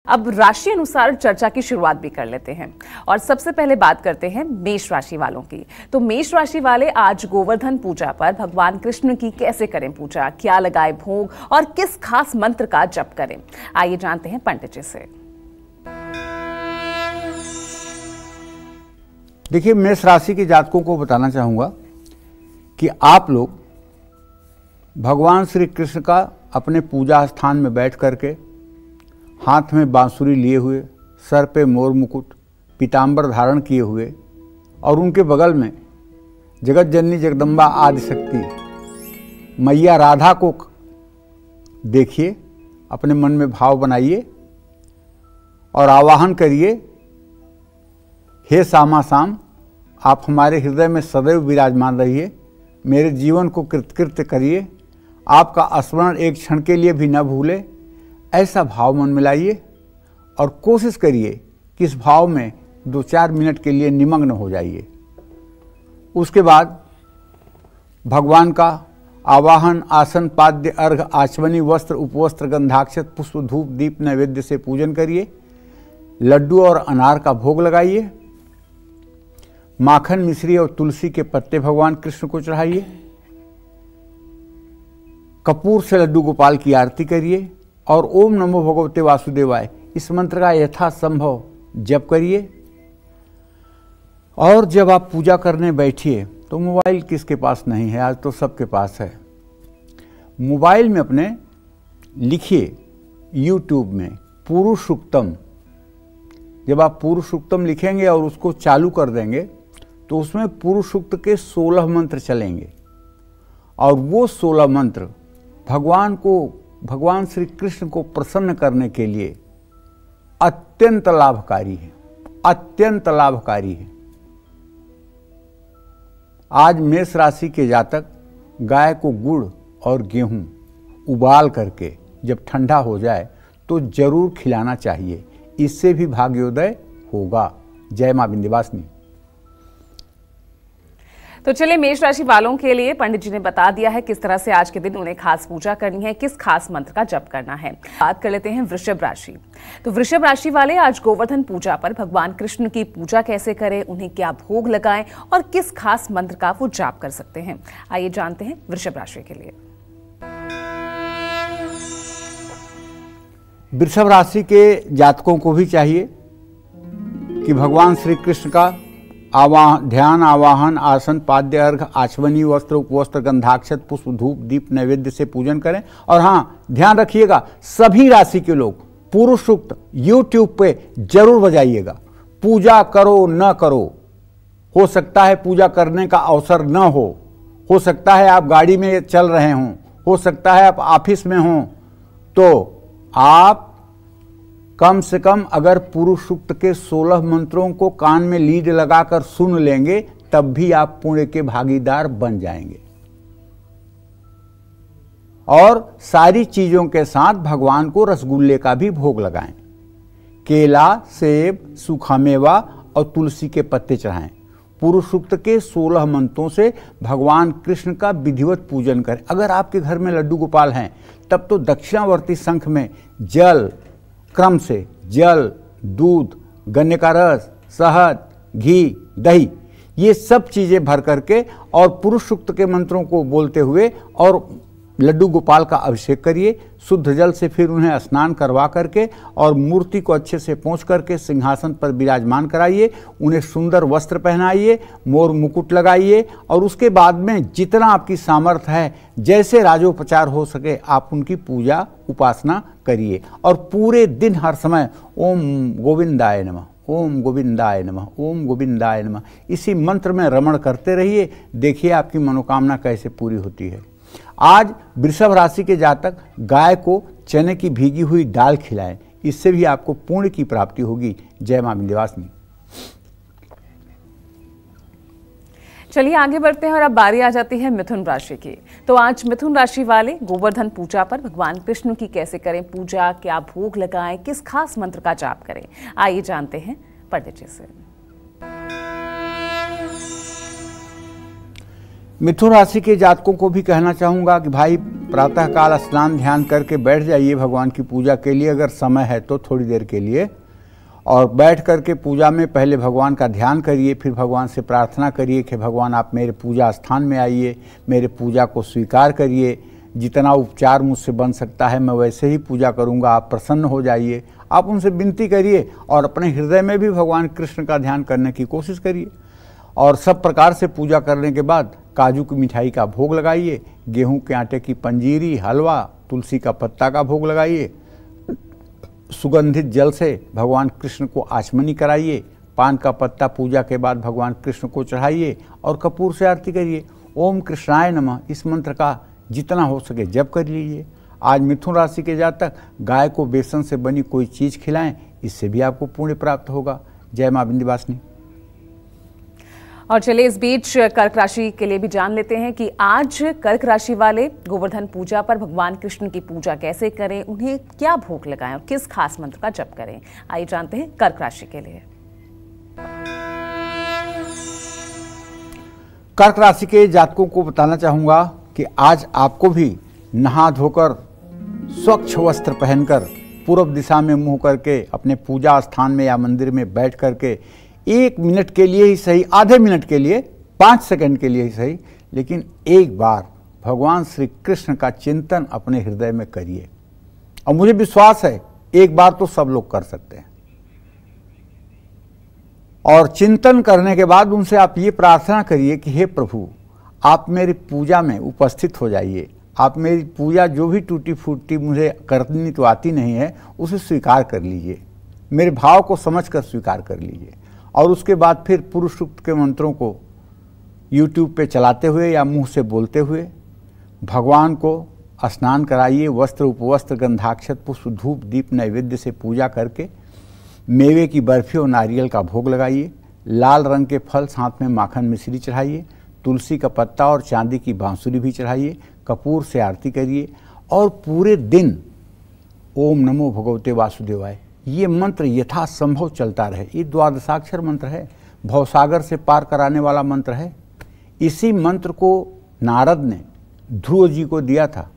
अब राशि अनुसार चर्चा की शुरुआत भी कर लेते हैं और सबसे पहले बात करते हैं मेष राशि वालों की। तो मेष राशि वाले आज गोवर्धन पूजा पर भगवान कृष्ण की कैसे करें पूजा, क्या लगाए भोग और किस खास मंत्र का जप करें, आइए जानते हैं पंडित जी से। देखिए, मेष राशि के जातकों को बताना चाहूंगा कि आप लोग भगवान श्री कृष्ण का अपने पूजा स्थान में बैठ करके हाथ में बांसुरी लिए हुए, सर पे मोर मुकुट, पीताम्बर धारण किए हुए और उनके बगल में जगत जननी जगदम्बा आदिशक्ति मैया राधा को देखिए, अपने मन में भाव बनाइए और आवाहन करिए, हे श्यामा श्याम, आप हमारे हृदय में सदैव विराजमान रहिए, मेरे जीवन को कृतकृत्य करिए, आपका स्मरण एक क्षण के लिए भी न भूले। ऐसा भाव मन में लाइए और कोशिश करिए कि इस भाव में 2-4 मिनट के लिए निमग्न हो जाइए। उसके बाद भगवान का आवाहन, आसन, पाद्य, अर्घ, आचमनी, वस्त्र, उपवस्त्र, गंधाक्षत, पुष्प, धूप, दीप, नैवेद्य से पूजन करिए। लड्डू और अनार का भोग लगाइए। माखन, मिश्री और तुलसी के पत्ते भगवान कृष्ण को चढ़ाइए। कपूर से लड्डू गोपाल की आरती करिए और ओम नमो भगवते वासुदेवाय इस मंत्र का यथासंभव जप करिए। और जब आप पूजा करने बैठिए तो मोबाइल किसके पास नहीं है, आज तो सबके पास है। मोबाइल में अपने लिखिए YouTube में पुरुष सूक्तम। जब आप पुरुष सूक्तम लिखेंगे और उसको चालू कर देंगे तो उसमें पुरुष सूक्त के 16 मंत्र चलेंगे और वो 16 मंत्र भगवान श्री कृष्ण को प्रसन्न करने के लिए अत्यंत लाभकारी है, अत्यंत लाभकारी है। आज मेष राशि के जातक गाय को गुड़ और गेहूं उबाल करके जब ठंडा हो जाए तो जरूर खिलाना चाहिए, इससे भी भाग्योदय होगा। जय मां विंध्यवासिनी। तो चलिए, मेष राशि वालों के लिए पंडित जी ने बता दिया है किस तरह से आज के दिन उन्हें खास पूजा करनी है, किस खास मंत्र का जप करना है। बात कर लेते हैं वृषभ राशि। तो वृषभ राशि वाले आज गोवर्धन पूजा पर भगवान कृष्ण की पूजा कैसे करें, उन्हें क्या भोग लगाएं और किस खास मंत्र का वो जाप कर सकते हैं, आइए जानते हैं वृषभ राशि के लिए। वृषभ राशि के जातकों को भी चाहिए कि भगवान श्री कृष्ण का ध्यान, आवाहन, आसन, पाद्य, अर्घ, आचमनी, वस्त्र, उपवस्त्र, गंधाक्षत, पुष्प, धूप, दीप, नैवेद्य से पूजन करें। और हाँ, ध्यान रखिएगा, सभी राशि के लोग पुरुष सूक्त YouTube पे जरूर बजाइएगा। पूजा करो न करो, हो सकता है पूजा करने का अवसर न हो सकता है आप गाड़ी में चल रहे हों, हो सकता है आप ऑफिस में हों, तो आप कम से कम अगर पुरुष सूक्त के 16 मंत्रों को कान में लीड लगाकर सुन लेंगे तब भी आप पुण्य के भागीदार बन जाएंगे। और सारी चीजों के साथ भगवान को रसगुल्ले का भी भोग लगाएं, केला, सेब, सूखा मेवा और तुलसी के पत्ते चढ़ाएं। पुरुष सूक्त के 16 मंत्रों से भगवान कृष्ण का विधिवत पूजन करें। अगर आपके घर में लड्डू गोपाल हैं तब तो दक्षिणावर्ती शंख में जल, क्रम से जल, दूध, गन्ने का रस, शहद, घी, दही, ये सब चीजें भर करके और पुरुष सूक्त के मंत्रों को बोलते हुए और लड्डू गोपाल का अभिषेक करिए। शुद्ध जल से फिर उन्हें स्नान करवा करके और मूर्ति को अच्छे से पोंछ करके सिंहासन पर विराजमान कराइए। उन्हें सुंदर वस्त्र पहनाइए, मोर मुकुट लगाइए और उसके बाद में जितना आपकी सामर्थ्य है, जैसे राजोपचार हो सके, आप उनकी पूजा उपासना करिए। और पूरे दिन हर समय ओम गोविंदाय नमः, ओम गोविंदाय नमः, ओम गोविंदाय नमः इसी मंत्र में रमण करते रहिए। देखिए आपकी मनोकामना कैसे पूरी होती है। आज वृषभ राशि के जातक गाय को चने की भीगी हुई दाल खिलाएं, इससे भी आपको पुण्य की प्राप्ति होगी। जय मां विंध्यवासिनी। चलिए आगे बढ़ते हैं और अब बारी आ जाती है मिथुन राशि की। तो आज मिथुन राशि वाले गोवर्धन पूजा पर भगवान कृष्ण की कैसे करें पूजा, क्या भोग लगाएं, किस खास मंत्र का जाप करें, आइए जानते हैं पंडित जी से। मिथुन राशि के जातकों को भी कहना चाहूँगा कि भाई प्रातःकाल स्नान ध्यान करके बैठ जाइए भगवान की पूजा के लिए, अगर समय है तो थोड़ी देर के लिए, और बैठ करके पूजा में पहले भगवान का ध्यान करिए, फिर भगवान से प्रार्थना करिए कि भगवान आप मेरे पूजा स्थान में आइए, मेरे पूजा को स्वीकार करिए, जितना उपचार मुझसे बन सकता है मैं वैसे ही पूजा करूँगा, आप प्रसन्न हो जाइए। आप उनसे विनती करिए और अपने हृदय में भी भगवान कृष्ण का ध्यान करने की कोशिश करिए। और सब प्रकार से पूजा करने के बाद काजू की मिठाई का भोग लगाइए, गेहूं के आटे की पंजीरी, हलवा, तुलसी का पत्ता का भोग लगाइए, सुगंधित जल से भगवान कृष्ण को आचमनी कराइए, पान का पत्ता पूजा के बाद भगवान कृष्ण को चढ़ाइए और कपूर से आरती करिए। ओम कृष्णाय नमः इस मंत्र का जितना हो सके जप कर लीजिए। आज मिथुन राशि के जातक गाय को बेसन से बनी कोई चीज़ खिलाएं, इससे भी आपको पुण्य प्राप्त होगा। जय मां विंध्यवासिनी। और चलिए इस बीच कर्क राशि के लिए भी जान लेते हैं कि आज कर्क राशि वाले गोवर्धन पूजा पर भगवान कृष्ण की पूजा कैसे करें, उन्हें क्या भोग लगाएं और किस खास मंत्र का जप करें। आइए जानते हैं कर्क राशि के लिए। कर्क राशि के जातकों को बताना चाहूंगा कि आज आपको भी नहा धोकर स्वच्छ वस्त्र पहनकर पूर्व दिशा में मुंह करके अपने पूजा स्थान में या मंदिर में बैठ करके 1 मिनट के लिए ही सही, आधे मिनट के लिए, 5 सेकंड के लिए ही सही, लेकिन एक बार भगवान श्री कृष्ण का चिंतन अपने हृदय में करिए। और मुझे विश्वास है एक बार तो सब लोग कर सकते हैं। और चिंतन करने के बाद उनसे आप ये प्रार्थना करिए कि हे प्रभु, आप मेरी पूजा में उपस्थित हो जाइए। आप मेरी पूजा जो भी टूटी फूटी मुझे करनी तो आती नहीं है, उसे स्वीकार कर लीजिए, मेरे भाव को समझकर स्वीकार कर लीजिए। और उसके बाद फिर पुरुष सूक्त के मंत्रों को YouTube पे चलाते हुए या मुंह से बोलते हुए भगवान को स्नान कराइए, वस्त्र उपवस्त्र गंधाक्षत पुष्प धूप दीप नैवेद्य से पूजा करके मेवे की बर्फी और नारियल का भोग लगाइए, लाल रंग के फल साथ में माखन मिश्री चढ़ाइए, तुलसी का पत्ता और चांदी की बांसुरी भी चढ़ाइए, कपूर से आरती करिए और पूरे दिन ओम नमो भगवते वासुदेवाय ये मंत्र यथासंभव चलता रहे। ये द्वादशाक्षर मंत्र है, भवसागर से पार कराने वाला मंत्र है। इसी मंत्र को नारद ने ध्रुव जी को दिया था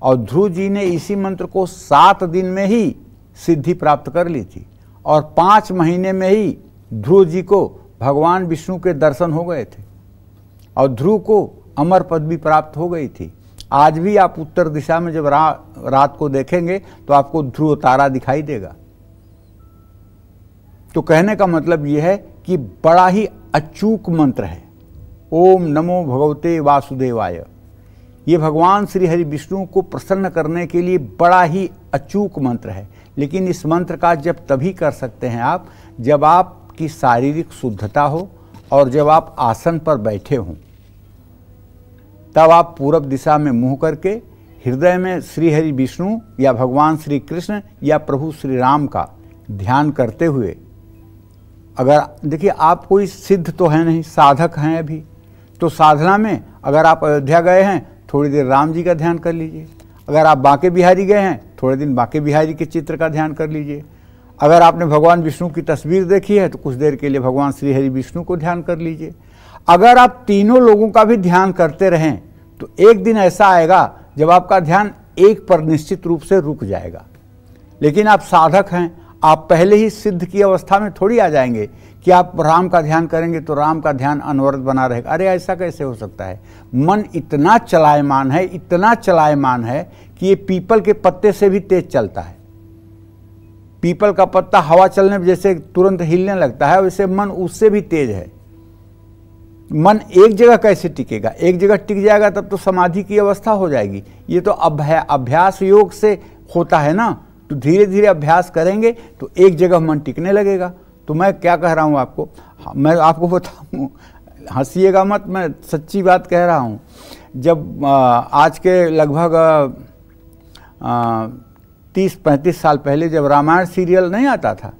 और ध्रुव जी ने इसी मंत्र को 7 दिन में ही सिद्धि प्राप्त कर ली थी और 5 महीने में ही ध्रुव जी को भगवान विष्णु के दर्शन हो गए थे और ध्रुव को अमर पदवी प्राप्त हो गई थी। आज भी आप उत्तर दिशा में जब रात को देखेंगे तो आपको ध्रुव तारा दिखाई देगा। तो कहने का मतलब यह है कि बड़ा ही अचूक मंत्र है ओम नमो भगवते वासुदेवाय। ये भगवान श्री हरि विष्णु को प्रसन्न करने के लिए बड़ा ही अचूक मंत्र है। लेकिन इस मंत्र का जब तभी कर सकते हैं आप जब आपकी शारीरिक शुद्धता हो और जब आप आसन पर बैठे हों। तब आप पूरब दिशा में मुंह करके हृदय में श्री हरि विष्णु या भगवान श्री कृष्ण या प्रभु श्री राम का ध्यान करते हुए, अगर देखिए आप कोई सिद्ध तो है नहीं, साधक हैं अभी, तो साधना में अगर आप अयोध्या गए हैं थोड़ी देर राम जी का ध्यान कर लीजिए। अगर आप बांके बिहारी गए हैं थोड़े दिन बांके बिहारी के चित्र का ध्यान कर लीजिए। अगर आपने भगवान विष्णु की तस्वीर देखी है तो कुछ देर के लिए भगवान श्री हरि विष्णु को ध्यान कर लीजिए। अगर आप तीनों लोगों का भी ध्यान करते रहें तो एक दिन ऐसा आएगा जब आपका ध्यान एक पर निश्चित रूप से रुक जाएगा। लेकिन आप साधक हैं, आप पहले ही सिद्ध की अवस्था में थोड़ी आ जाएंगे कि आप राम का ध्यान करेंगे तो राम का ध्यान अनवरत बना रहेगा। अरे ऐसा कैसे हो सकता है? मन इतना चलायमान है, इतना चलायमान है कि ये पीपल के पत्ते से भी तेज चलता है। पीपल का पत्ता हवा चलने में जैसे तुरंत हिलने लगता है, वैसे मन उससे भी तेज है। मन एक जगह कैसे टिकेगा? एक जगह टिक जाएगा तब तो समाधि की अवस्था हो जाएगी। ये तो अभ्यास योग से होता है ना, तो धीरे धीरे अभ्यास करेंगे तो एक जगह मन टिकने लगेगा। तो मैं क्या कह रहा हूँ आपको, मैं आपको बताऊँ, हंसिएगा मत, मैं सच्ची बात कह रहा हूँ। जब आज के लगभग 30-35 साल पहले जब रामायण सीरियल नहीं आता था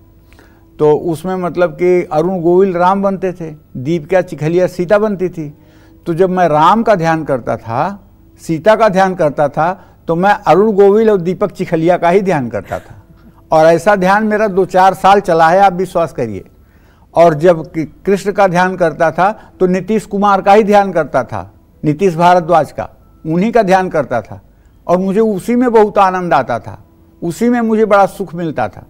तो उसमें मतलब कि अरुण गोविल राम बनते थे, दीपिका चिखलिया सीता बनती थी। तो जब मैं राम का ध्यान करता था, सीता का ध्यान करता था, तो मैं अरुण गोविल और दीपक चिखलिया का ही ध्यान करता था। और ऐसा ध्यान मेरा 2-4 साल चला है, आप विश्वास करिए। और जब कृष्ण का ध्यान करता था तो नीतीश कुमार का ही ध्यान करता था। नीतीश भारद्वाज का, उन्हीं का ध्यान करता था और मुझे उसी में बहुत आनंद आता था, उसी में मुझे बड़ा सुख मिलता था।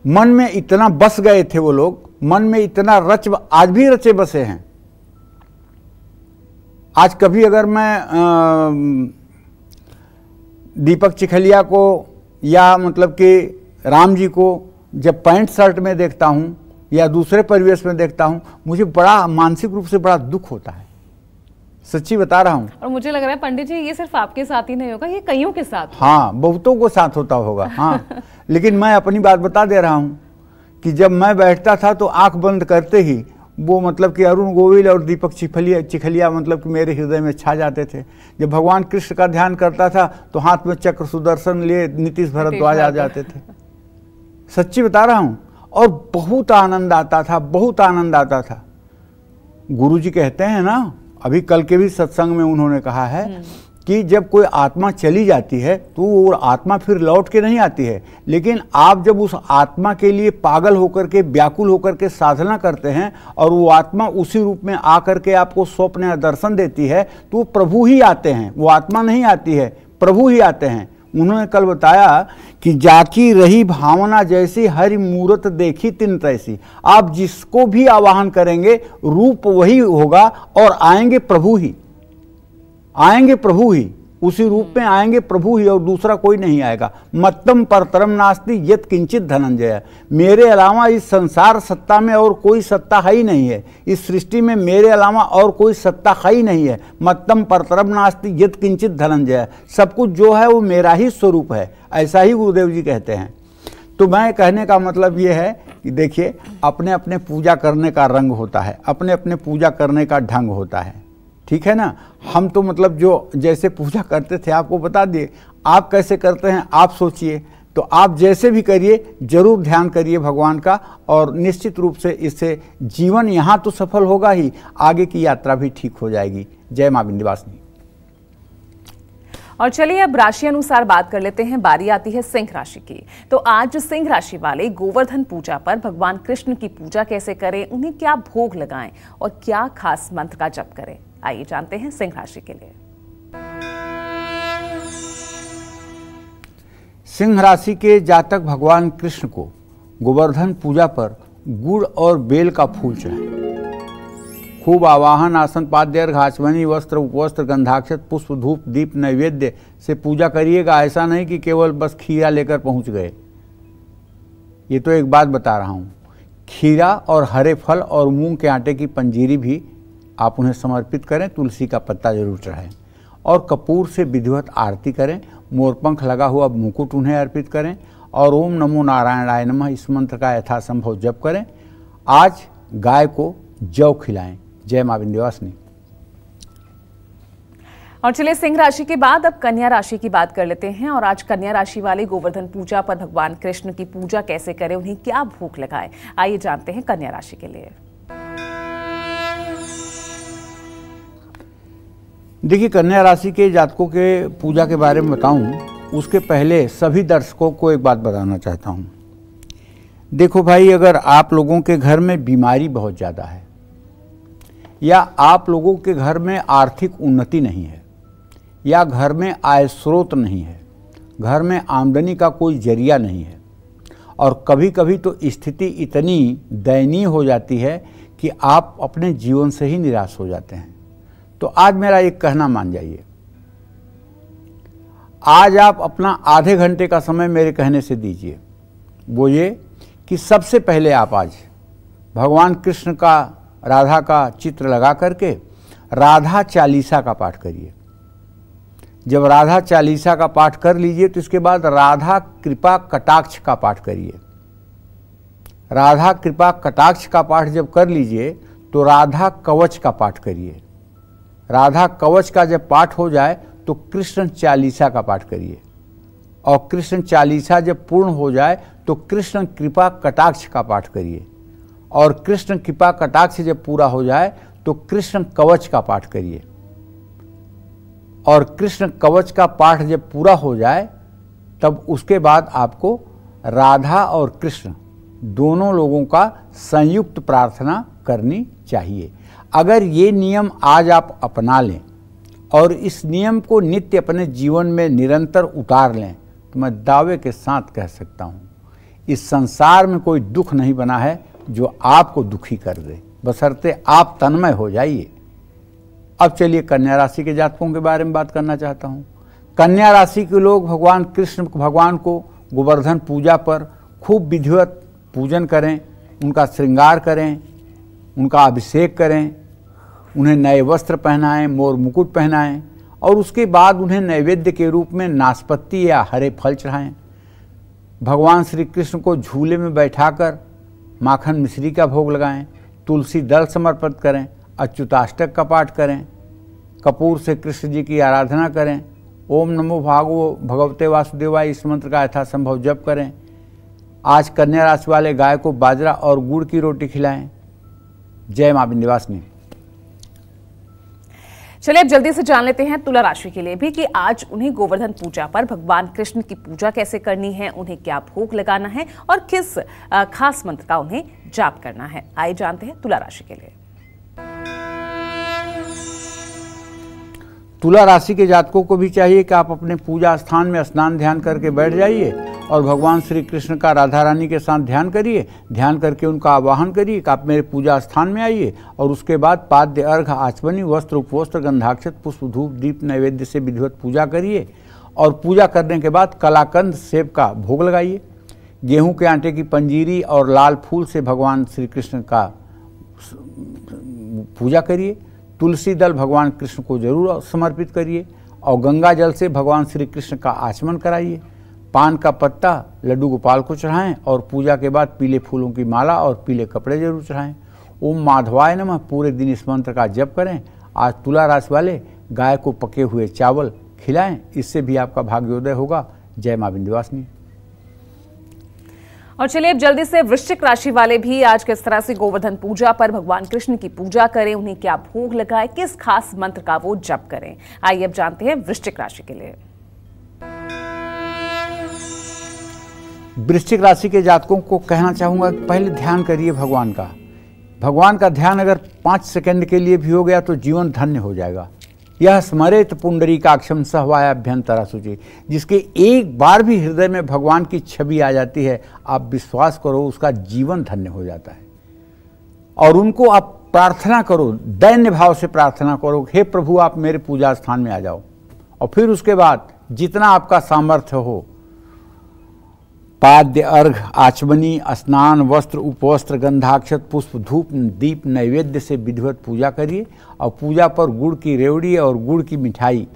मन में इतना बस गए थे वो लोग, मन में इतना आज भी रचे बसे हैं। आज कभी अगर मैं दीपक चिखलिया को या मतलब कि राम जी को जब पैंट शर्ट में देखता हूँ या दूसरे परिवेश में देखता हूँ, मुझे बड़ा मानसिक रूप से बड़ा दुख होता है, सच्ची बता रहा हूँ। और मुझे लग रहा है पंडित जी ये सिर्फ आपके साथ ही नहीं होगा, ये कईयों के साथ। हाँ, बहुतों को साथ होता होगा। हाँ लेकिन मैं अपनी बात बता दे रहा हूँ कि जब मैं बैठता था तो आंख बंद करते ही वो मतलब कि अरुण गोविल और दीपक चिखलिया मतलब कि मेरे हृदय में छा जाते थे। जब भगवान कृष्ण का ध्यान करता था तो हाथ में चक्र सुदर्शन लिए नीतीश भारद्वाज आ जाते थे, सच्ची बता रहा हूँ। और बहुत आनंद आता था, बहुत आनंद आता था। गुरुजी कहते हैं ना, अभी कल के भी सत्संग में उन्होंने कहा है कि जब कोई आत्मा चली जाती है तो वो आत्मा फिर लौट के नहीं आती है, लेकिन आप जब उस आत्मा के लिए पागल होकर के, व्याकुल होकर के साधना करते हैं और वो आत्मा उसी रूप में आकर के आपको स्वप्न या दर्शन देती है, तो वो प्रभु ही आते हैं, वो आत्मा नहीं आती है, प्रभु ही आते हैं। उन्होंने कल बताया कि जाकी रही भावना जैसी, हरि मूरत देखी तिन तैसी। आप जिसको भी आवाहन करेंगे रूप वही होगा और आएंगे प्रभु ही, आएंगे प्रभु ही, उसी रूप में आएंगे प्रभु ही और दूसरा कोई नहीं आएगा। मत्तम परतरम नास्ति यत किंचित धनंजय, मेरे अलावा इस संसार सत्ता में और कोई सत्ता है ही नहीं है, इस सृष्टि में मेरे अलावा और कोई सत्ता है ही नहीं है। मत्तम परतरम नास्ति यत किंचित धनंजय, सब कुछ जो है वो मेरा ही स्वरूप है, ऐसा ही गुरुदेव जी कहते हैं। तो मैं कहने का मतलब ये है कि देखिए, अपने अपने पूजा करने का रंग होता है, अपने अपने पूजा करने का ढंग होता है, ठीक है ना। हम तो मतलब जो जैसे पूजा करते थे आपको बता दिए, आप कैसे करते हैं आप सोचिए। तो आप जैसे भी करिए, जरूर ध्यान करिए भगवान का, और निश्चित रूप से इससे जीवन यहाँ तो सफल होगा ही, आगे की यात्रा भी ठीक हो जाएगी। जय मां विंध्यवासिनी। और चलिए अब राशि अनुसार बात कर लेते हैं। बारी आती है सिंह राशि की। तो आज सिंह राशि वाले गोवर्धन पूजा पर भगवान कृष्ण की पूजा कैसे करें, उन्हें क्या भोग लगाएं और क्या खास मंत्र का जप करें, आइए जानते हैं सिंह राशि के लिए। सिंह राशि के जातक भगवान कृष्ण को गोवर्धन पूजा पर गुड़ और बेल का फूल चढ़ाएं। खूब आवाहन, आसन, पाद्य, घासवनी, वस्त्र, उपवस्त्र, गंधाक्षत, पुष्प, धूप, दीप, नैवेद्य से पूजा करिएगा। ऐसा नहीं कि केवल बस खीरा लेकर पहुंच गए। ये तो एक बात बता रहा हूँ, खीरा और हरे फल और मूंग के आटे की पंजीरी भी आप उन्हें समर्पित करें। तुलसी का पत्ता जरूर चढ़ाएं और कपूर से विधिवत आरती करें। मोरपंख लगा हुआ मुकुट उन्हें अर्पित करें और ओम नमो नारायणाय नमः इस मंत्र का यथासंभव जप करें। आज गाय को जौ खिलाएं। जय मां विंध्यवासिनी। और चलिए सिंह राशि के बाद अब कन्या राशि की बात कर लेते हैं। और आज कन्या राशि वाले गोवर्धन पूजा पर भगवान कृष्ण की पूजा कैसे करें, उन्हें क्या भोग लगाएं, आइए जानते हैं कन्या राशि के लिए। देखिए, कन्या राशि के जातकों के पूजा के बारे में बताऊं, उसके पहले सभी दर्शकों को एक बात बताना चाहता हूं। देखो भाई, अगर आप लोगों के घर में बीमारी बहुत ज़्यादा है या आप लोगों के घर में आर्थिक उन्नति नहीं है या घर में आय स्रोत नहीं है, घर में आमदनी का कोई जरिया नहीं है और कभी कभी तो स्थिति इतनी दयनीय हो जाती है कि आप अपने जीवन से ही निराश हो जाते हैं, तो आज मेरा एक कहना मान जाइए। आज आप अपना आधे घंटे का समय मेरे कहने से दीजिए। वो ये कि सबसे पहले आप आज भगवान कृष्ण का, राधा का चित्र लगा करके राधा चालीसा का पाठ करिए। जब राधा चालीसा का पाठ कर लीजिए तो इसके बाद राधा कृपा कटाक्ष का पाठ करिए। राधा कृपा कटाक्ष का पाठ जब कर लीजिए तो राधा कवच का पाठ करिए। राधा कवच का जब पाठ हो जाए तो कृष्ण चालीसा का पाठ करिए और कृष्ण चालीसा जब पूर्ण हो जाए तो कृष्ण कृपा कटाक्ष का पाठ करिए और कृष्ण कृपा कटाक्ष जब पूरा हो जाए तो कृष्ण कवच का पाठ करिए और कृष्ण कवच का पाठ जब पूरा हो जाए तब उसके बाद आपको राधा और कृष्ण दोनों लोगों का संयुक्त प्रार्थना करनी चाहिए। अगर ये नियम आज आप अपना लें और इस नियम को नित्य अपने जीवन में निरंतर उतार लें तो मैं दावे के साथ कह सकता हूँ इस संसार में कोई दुख नहीं बना है जो आपको दुखी कर दे, बशर्ते आप तन्मय हो जाइए। अब चलिए कन्या राशि के जातकों के बारे में बात करना चाहता हूँ। कन्या राशि के लोग भगवान कृष्ण भगवान को गोवर्धन पूजा पर खूब विधिवत पूजन करें, उनका श्रृंगार करें, उनका अभिषेक करें, उन्हें नए वस्त्र पहनाएं, मोर मुकुट पहनाएं और उसके बाद उन्हें नैवेद्य के रूप में नाशपत्ती या हरे फल चढ़ाएं। भगवान श्री कृष्ण को झूले में बैठाकर माखन मिश्री का भोग लगाएं, तुलसी दल समर्पित करें, अच्युताष्टक का पाठ करें, कपूर से कृष्ण जी की आराधना करें, ओम नमो भगवते वासुदेवाय इस मंत्र का यथासंभव जप करें। आज कन्या राशि वाले गाय को बाजरा और गुड़ की रोटी खिलाएं। जय मां विंध्यवासिनी। चलिए अब जल्दी से जान लेते हैं तुला राशि के लिए भी कि आज उन्हें गोवर्धन पूजा पर भगवान कृष्ण की पूजा कैसे करनी है, उन्हें क्या भोग लगाना है और किस खास मंत्र का उन्हें जाप करना है। आइए जानते हैं तुला राशि के लिए। तुला राशि के जातकों को भी चाहिए कि आप अपने पूजा स्थान में स्नान ध्यान करके बैठ जाइए और भगवान श्री कृष्ण का राधा रानी के साथ ध्यान करिए। ध्यान करके उनका आवाहन करिए कि आप मेरे पूजा स्थान में आइए और उसके बाद पाद्य अर्घ आचमनी वस्त्र उपवस्त्र गंधाक्षत पुष्प धूप दीप नैवेद्य से विधिवत पूजा करिए और पूजा करने के बाद कलाकंद सेब का भोग लगाइए। गेहूं के आटे की पंजीरी और लाल फूल से भगवान श्री कृष्ण का पूजा करिए। तुलसी दल भगवान कृष्ण को जरूर समर्पित करिए और गंगा जल से भगवान श्री कृष्ण का आचमन कराइए। पान का पत्ता लड्डू गोपाल को चढ़ाएं और पूजा के बाद पीले फूलों की माला और पीले कपड़े जरूर चढ़ाएं। ओम माधवाय नमः पूरे दिन इस मंत्र का जप करें। आज तुला राशि वाले गाय को पके हुए चावल खिलाएं, इससे भी आपका भाग्योदय होगा। जय मां विंध्यवासिनी। और चलिए अब जल्दी से वृश्चिक राशि वाले भी आज किस तरह से गोवर्धन पूजा पर भगवान कृष्ण की पूजा करें, उन्हें क्या भोग लगाए, किस खास मंत्र का वो जप करें। आइए अब जानते हैं वृश्चिक राशि के लिए। वृश्चिक राशि के जातकों को कहना चाहूंगा कि पहले ध्यान करिए भगवान का। भगवान का ध्यान अगर 5 सेकंड के लिए भी हो गया तो जीवन धन्य हो जाएगा। यह स्मरेत पुंडरीकाक्षम सहवायाभ्यंतरा शुचि, जिसके एक बार भी हृदय में भगवान की छवि आ जाती है, आप विश्वास करो उसका जीवन धन्य हो जाता है। और उनको आप प्रार्थना करो, दैन्य भाव से प्रार्थना करो, हे प्रभु आप मेरे पूजा स्थान में आ जाओ। और फिर उसके बाद जितना आपका सामर्थ्य हो, पाद्य अर्घ आचमनी स्नान वस्त्र उपवस्त्र गंधाक्षत पुष्प धूप दीप नैवेद्य से विधिवत पूजा करिए और पूजा पर गुड़ की रेवड़ी और गुड़ की मिठाई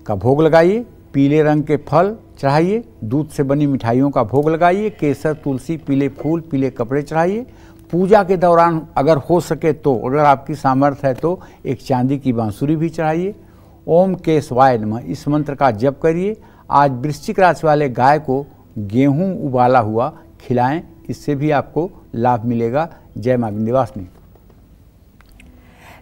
का भोग लगाइए। पीले रंग के फल चढ़ाइए, दूध से बनी मिठाइयों का भोग लगाइए, केसर तुलसी पीले फूल पीले कपड़े चढ़ाइए। पूजा के दौरान अगर हो सके तो, अगर आपकी सामर्थ्य है तो, एक चांदी की बांसुरी भी चढ़ाइए। ओम केशवाय नमः इस मंत्र का जप करिए। आज वृश्चिक राशि वाले गाय को गेहूं उबाला हुआ खिलाएं, इससे भी आपको लाभ मिलेगा। जय मां विंध्यवासिनी।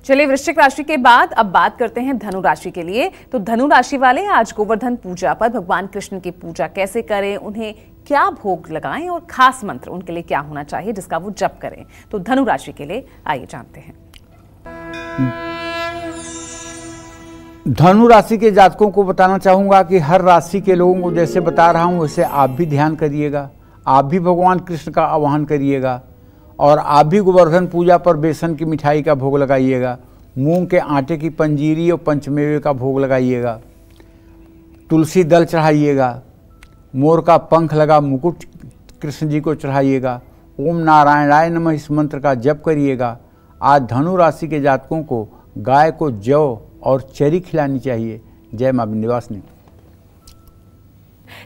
चलिए वृश्चिक राशि के बाद अब बात करते हैं धनु राशि के लिए। तो धनु राशि वाले आज गोवर्धन पूजा पर भगवान कृष्ण की पूजा कैसे करें, उन्हें क्या भोग लगाएं और खास मंत्र उनके लिए क्या होना चाहिए जिसका वो जप करें। तो धनु राशि के लिए आइए जानते हैं। धनु राशि के जातकों को बताना चाहूंगा कि हर राशि के लोगों को जैसे बता रहा हूं वैसे आप भी ध्यान करिएगा, आप भी भगवान कृष्ण का आह्वान करिएगा और आप भी गोवर्धन पूजा पर बेसन की मिठाई का भोग लगाइएगा, मूंग के आटे की पंजीरी और पंचमेवे का भोग लगाइएगा, तुलसी दल चढ़ाइएगा, मोर का पंख लगा मुकुट कृष्ण जी को चढ़ाइएगा। ओम नारायणाय नमः इस मंत्र का जप करिएगा। आज धनु राशि के जातकों को गाय को जौ और चरी खिलानी चाहिए। जय मां विंध्यवासिनी।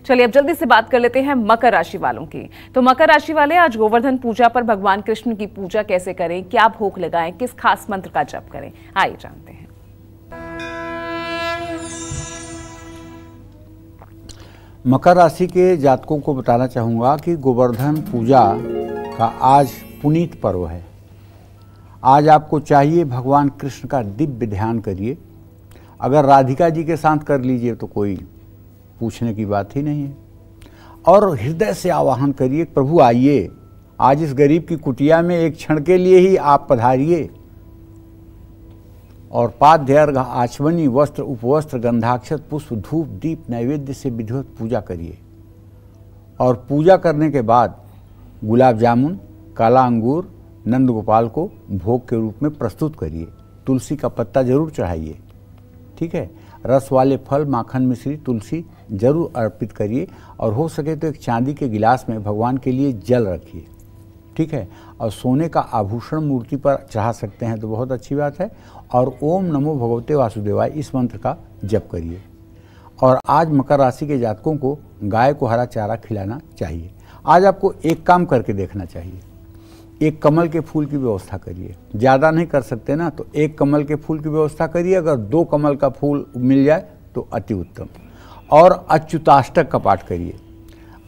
चलिए अब जल्दी से बात कर लेते हैं मकर राशि वालों की। तो मकर राशि वाले आज गोवर्धन पूजा पर भगवान कृष्ण की पूजा कैसे करें, क्या भोग लगाएं, किस खास मंत्र का जप करें, आइए जानते हैं। मकर राशि के जातकों को बताना चाहूंगा कि गोवर्धन पूजा का आज पुनीत पर्व है। आज आपको चाहिए भगवान कृष्ण का दिव्य ध्यान करिए। अगर राधिका जी के साथ कर लीजिए तो कोई पूछने की बात ही नहीं है। और हृदय से आवाहन करिए, प्रभु आइए, आज इस गरीब की कुटिया में एक क्षण के लिए ही आप पधारिए और पाद्य अर्घ आचमनी वस्त्र उपवस्त्र गंधाक्षत पुष्प धूप दीप नैवेद्य से विधिवत पूजा करिए। और पूजा करने के बाद गुलाब जामुन काला अंगूर नंद गोपाल को भोग के रूप में प्रस्तुत करिए। तुलसी का पत्ता जरूर चढ़ाइए, ठीक है। रस वाले फल माखन मिश्री तुलसी जरूर अर्पित करिए और हो सके तो एक चांदी के गिलास में भगवान के लिए जल रखिए, ठीक है। और सोने का आभूषण मूर्ति पर चढ़ा सकते हैं तो बहुत अच्छी बात है। और ओम नमो भगवते वासुदेवाय इस मंत्र का जप करिए। और आज मकर राशि के जातकों को गाय को हरा चारा खिलाना चाहिए। आज आपको एक काम करके देखना चाहिए, एक कमल के फूल की व्यवस्था करिए। ज़्यादा नहीं कर सकते ना तो एक कमल के फूल की व्यवस्था करिए। अगर 2 कमल का फूल मिल जाए तो अति उत्तम। और अच्युताष्टक का पाठ करिए।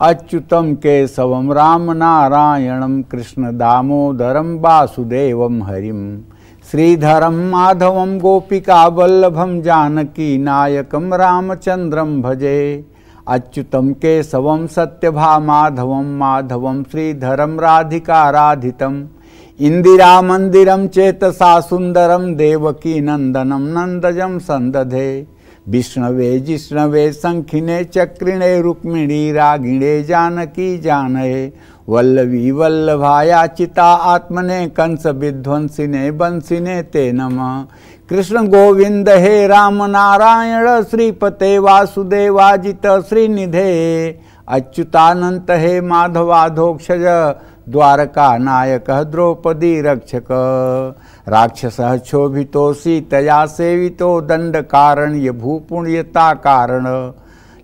अच्युतम केशवम राम नारायणम कृष्ण दामोदरम वासुदेवम हरिम श्रीधरम माधवम गोपिका वल्लभम जानकी नायकम रामचंद्रम भजे। अच्युतम केशवम सत्यभा माधवम माधवम श्रीधरम राधिकाराधितम इंदिरा मंदिरम चेतसा सुंदरम देवकी नंदनम नंदजम संदधे। विष्णवे जिष्णवे शंखिने चक्रिणे रुक्मिणी रागिणे जानकी जानये। वल्लभी वल्लभायाचिता आत्मने कंस विध्वंसिने बंसिने ते नमः। कृष्ण गोविंद हे राम नारायण श्रीपते वासुदेवाजित श्रीनिधे। अच्युतानंत हे माधवाधोक्षज द्वारका नायक द्रौपदी रक्षक। राक्षसः क्षोभितो सीतया सेवितो दंडकारण्य भूपुण्यता कारण।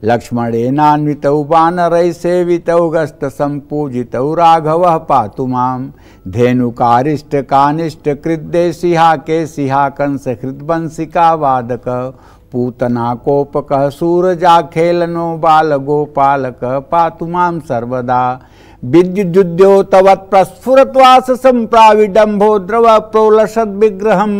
लक्ष्मणेनान्वितौ वानरैः सेवितौ गस्त संपूजितौ राघवः पातु मां। धेनुकारिष्ट कानिष्ट कृद्देशिहा केशिहा कंस हृद्वंसिका वादक। पूतना कोपकः सूरजाखेलनो बालगोपालकः पातु मां सर्वदा। विद्युद्योतवत् प्रस्फुरत्वास संप्राविडम्भो द्रव प्रोलसद् विग्रहं।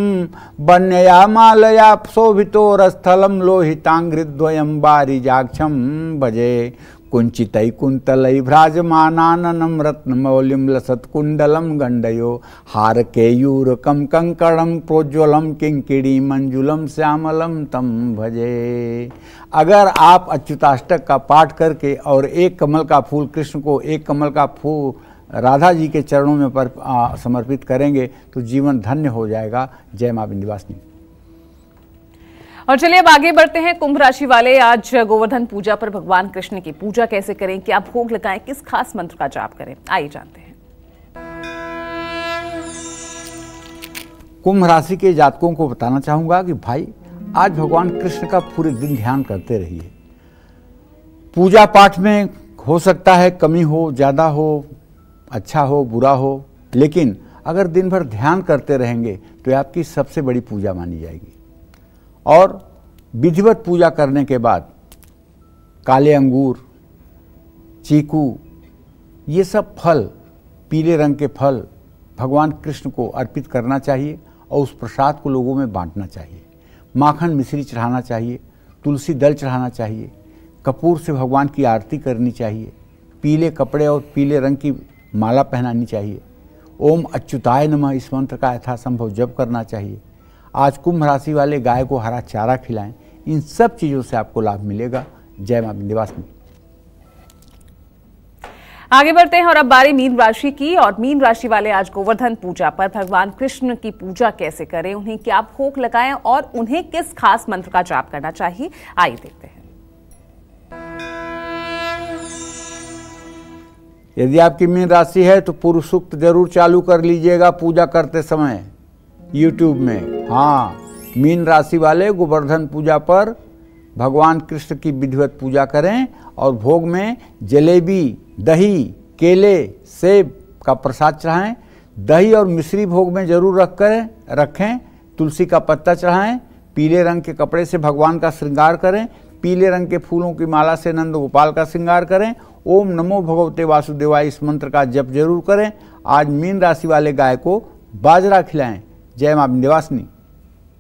वन्यया मालया शोभितोरस्थलं लोहितांघ्रिद्वयं वारिजाक्षं भजे। कुञ्चितै कुन्तलै भ्राजमानाननं रत्नमौलिं लसत्कुण्डलं गण्डयो। हारकेयूरकं कंकणं प्रोज्वलं किङ्किणी मंजुलं श्यामलं तं भजे। अगर आप अच्युताष्टक का पाठ करके और एक कमल का फूल कृष्ण को, एक कमल का फूल राधा जी के चरणों में समर्पित करेंगे तो जीवन धन्य हो जाएगा। जय मां विंध्यवासिनी। और चलिए अब आगे बढ़ते हैं। कुंभ राशि वाले आज गोवर्धन पूजा पर भगवान कृष्ण की पूजा कैसे करें, क्या भोग लगाएं, किस खास मंत्र का जाप करें, आइए जानते हैं। कुंभ राशि के जातकों को बताना चाहूंगा कि भाई आज भगवान कृष्ण का पूरे दिन ध्यान करते रहिए। पूजा पाठ में हो सकता है कमी हो, ज़्यादा हो, अच्छा हो, बुरा हो, लेकिन अगर दिन भर ध्यान करते रहेंगे तो ये आपकी सबसे बड़ी पूजा मानी जाएगी। और विधिवत पूजा करने के बाद काले अंगूर, चीकू, ये सब फल, पीले रंग के फल भगवान कृष्ण को अर्पित करना चाहिए और उस प्रसाद को लोगों में बांटना चाहिए। माखन मिश्री चढ़ाना चाहिए, तुलसी दल चढ़ाना चाहिए, कपूर से भगवान की आरती करनी चाहिए, पीले कपड़े और पीले रंग की माला पहनानी चाहिए। ओम अच्युताय नमः इस मंत्र का यथासंभव जप करना चाहिए। आज कुंभ राशि वाले गाय को हरा चारा खिलाएं। इन सब चीज़ों से आपको लाभ मिलेगा। जय मां विंध्यवासिनी। आगे बढ़ते हैं और अब बारी मीन राशि की। और मीन राशि वाले आज गोवर्धन पूजा पर भगवान कृष्ण की पूजा कैसे करें, उन्हें क्या भोग लगाएं और उन्हें किस खास मंत्र का जाप करना चाहिए, आइए देखते हैं। यदि आपकी मीन राशि है तो पूर्व सूक्त जरूर चालू कर लीजिएगा पूजा करते समय YouTube में। हाँ, मीन राशि वाले गोवर्धन पूजा पर भगवान कृष्ण की विधिवत पूजा करें और भोग में जलेबी, दही, केले, सेब का प्रसाद चढ़ाएं। दही और मिश्री भोग में जरूर रखें। तुलसी का पत्ता चढ़ाएं। पीले रंग के कपड़े से भगवान का श्रृंगार करें। पीले रंग के फूलों की माला से नंद गोपाल का श्रृंगार करें। ओम नमो भगवते वासुदेवाय इस मंत्र का जप जरूर करें। आज मीन राशि वाले गाय को बाजरा खिलाएं। जय मां विंध्यवासिनी।